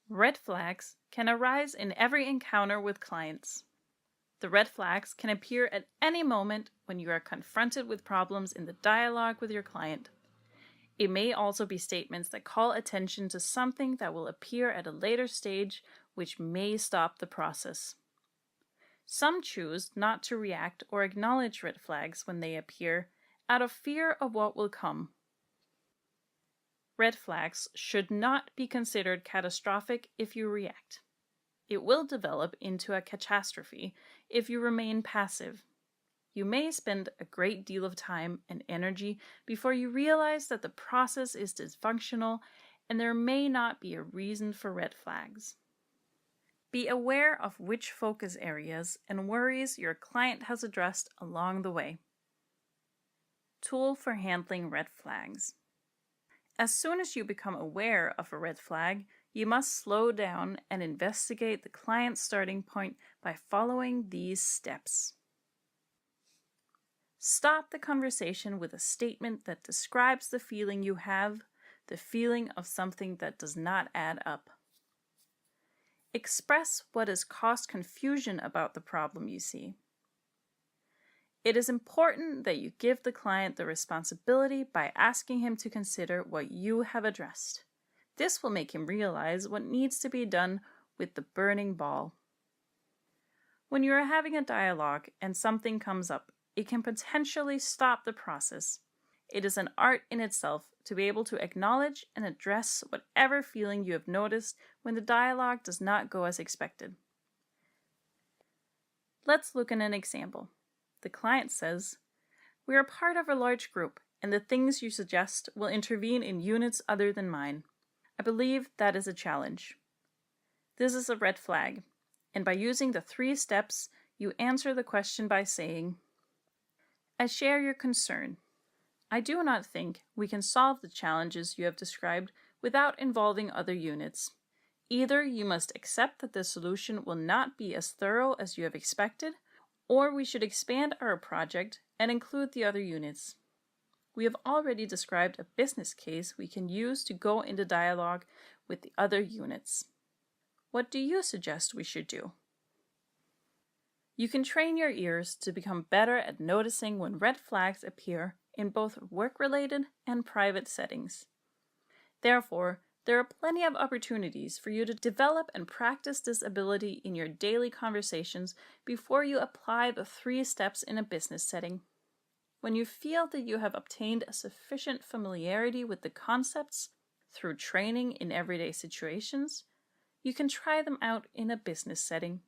Red flags can arise in every encounter with clients. The red flags can appear at any moment when you are confronted with problems in the dialogue with your client. It may also be statements that call attention to something that will appear at a later stage, which may stop the process. Some choose not to react or acknowledge red flags when they appear out of fear of what will come. Red flags should not be considered catastrophic if you react. It will develop into a catastrophe if you remain passive. You may spend a great deal of time and energy before you realize that the process is dysfunctional and there may not be a reason for red flags. Be aware of which focus areas and worries your client has addressed along the way. Tool for handling red flags. As soon as you become aware of a red flag, you must slow down and investigate the client's starting point by following these steps. Stop the conversation with a statement that describes the feeling you have, the feeling of something that does not add up. Express what has caused confusion about the problem you see. It is important that you give the client the responsibility by asking him to consider what you have addressed. This will make him realize what needs to be done with the burning ball. When you are having a dialogue and something comes up, it can potentially stop the process. It is an art in itself to be able to acknowledge and address whatever feeling you have noticed when the dialogue does not go as expected. Let's look at an example. The client says, "We are part of a large group, and the things you suggest will intervene in units other than mine. I believe that is a challenge." This is a red flag, and by using the 3 steps, you answer the question by saying, "I share your concern. I do not think we can solve the challenges you have described without involving other units. Either you must accept that the solution will not be as thorough as you have expected, or we should expand our project and include the other units. We have already described a business case we can use to go into dialogue with the other units. What do you suggest we should do?" You can train your ears to become better at noticing when red flags appear in both work-related and private settings. Therefore, there are plenty of opportunities for you to develop and practice this ability in your daily conversations before you apply the 3 steps in a business setting. When you feel that you have obtained a sufficient familiarity with the concepts through training in everyday situations, you can try them out in a business setting.